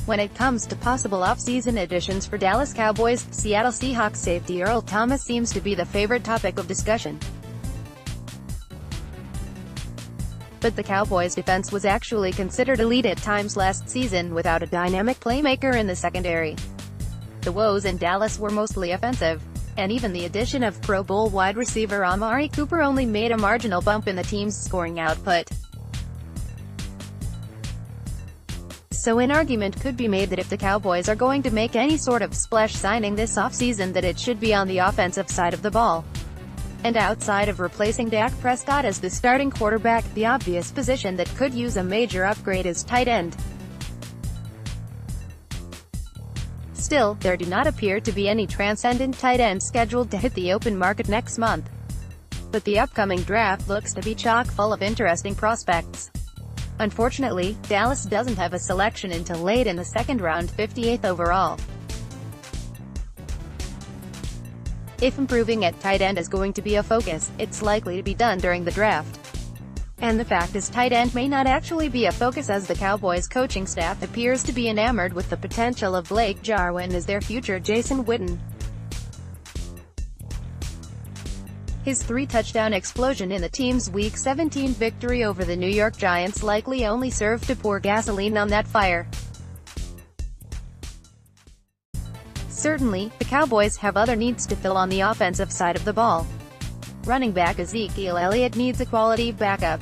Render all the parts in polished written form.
When it comes to possible offseason additions for Dallas Cowboys, Seattle Seahawks safety Earl Thomas seems to be the favorite topic of discussion. But the Cowboys' defense was actually considered elite at times last season without a dynamic playmaker in the secondary. The woes in Dallas were mostly offensive, and even the addition of Pro Bowl wide receiver Amari Cooper only made a marginal bump in the team's scoring output. So an argument could be made that if the Cowboys are going to make any sort of splash signing this offseason, that it should be on the offensive side of the ball. And outside of replacing Dak Prescott as the starting quarterback, the obvious position that could use a major upgrade is tight end. Still, there do not appear to be any transcendent tight ends scheduled to hit the open market next month. But the upcoming draft looks to be chock full of interesting prospects. Unfortunately, Dallas doesn't have a selection until late in the second round, 58th overall. If improving at tight end is going to be a focus, it's likely to be done during the draft. And the fact is, tight end may not actually be a focus, as the Cowboys coaching staff appears to be enamored with the potential of Blake Jarwin as their future Jason Witten. His 3-touchdown explosion in the team's Week 17 victory over the New York Giants likely only served to pour gasoline on that fire. Certainly, the Cowboys have other needs to fill on the offensive side of the ball. Running back Ezekiel Elliott needs a quality backup,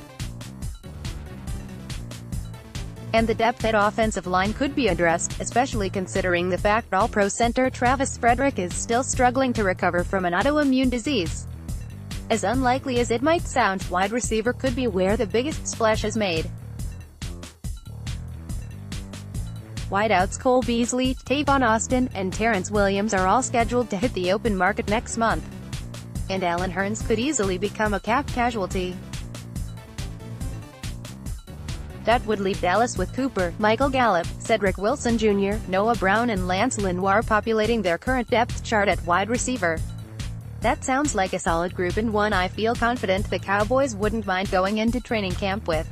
and the depth at offensive line could be addressed, especially considering the fact All-Pro center Travis Frederick is still struggling to recover from an autoimmune disease. As unlikely as it might sound, wide receiver could be where the biggest splash is made. Wideouts Cole Beasley, Tavon Austin, and Terrence Williams are all scheduled to hit the open market next month. And Allen Hurns could easily become a cap casualty. That would leave Dallas with Cooper, Michael Gallup, Cedric Wilson Jr., Noah Brown and Lance Lenoir populating their current depth chart at wide receiver. That sounds like a solid group, and one I feel confident the Cowboys wouldn't mind going into training camp with.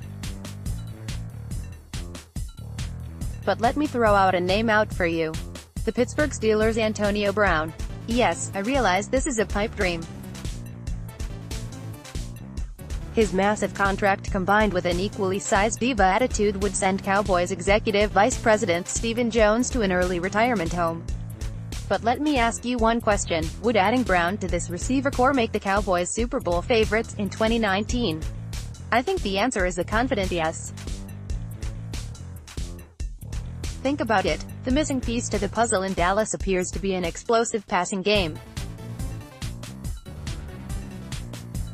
But let me throw out a name out for you. The Pittsburgh Steelers' Antonio Brown. Yes, I realize this is a pipe dream. His massive contract combined with an equally sized diva attitude would send Cowboys Executive Vice President Stephen Jones to an early retirement home. But let me ask you one question: would adding Brown to this receiver core make the Cowboys Super Bowl favorites in 2019? I think the answer is a confident yes. Think about it. The missing piece to the puzzle in Dallas appears to be an explosive passing game.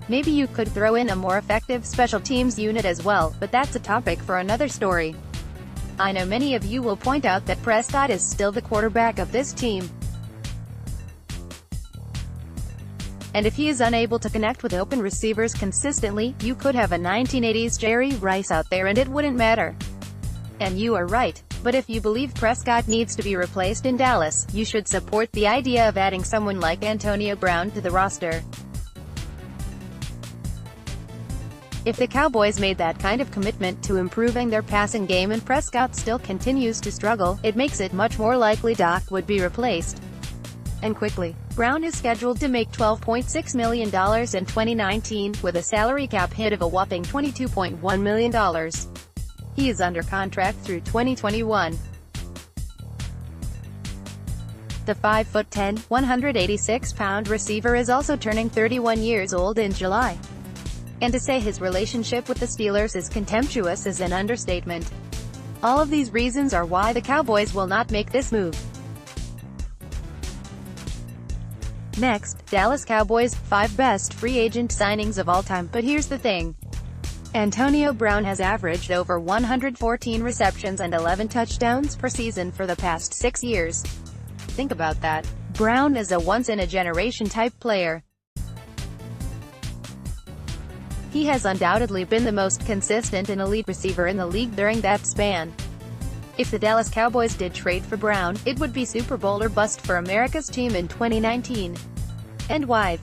Maybe you could throw in a more effective special teams unit as well, but that's a topic for another story. I know many of you will point out that Prescott is still the quarterback of this team. And if he is unable to connect with open receivers consistently, you could have a 1980s Jerry Rice out there and it wouldn't matter. And you are right. But if you believe Prescott needs to be replaced in Dallas, you should support the idea of adding someone like Antonio Brown to the roster. If the Cowboys made that kind of commitment to improving their passing game and Prescott still continues to struggle, it makes it much more likely Doc would be replaced. And quickly. Brown is scheduled to make $12.6 million in 2019, with a salary cap hit of a whopping $22.1 million. He is under contract through 2021. The 5'10", 186-pound receiver is also turning 31 years old in July. And to say his relationship with the Steelers is contemptuous is an understatement. All of these reasons are why the Cowboys will not make this move. Next, Dallas Cowboys, 5 best free agent signings of all time. But here's the thing. Antonio Brown has averaged over 114 receptions and 11 touchdowns per season for the past 6 years. Think about that. Brown is a once-in-a-generation type player. He has undoubtedly been the most consistent and elite receiver in the league during that span. If the Dallas Cowboys did trade for Brown, it would be Super Bowl or bust for America's team in 2019. And why?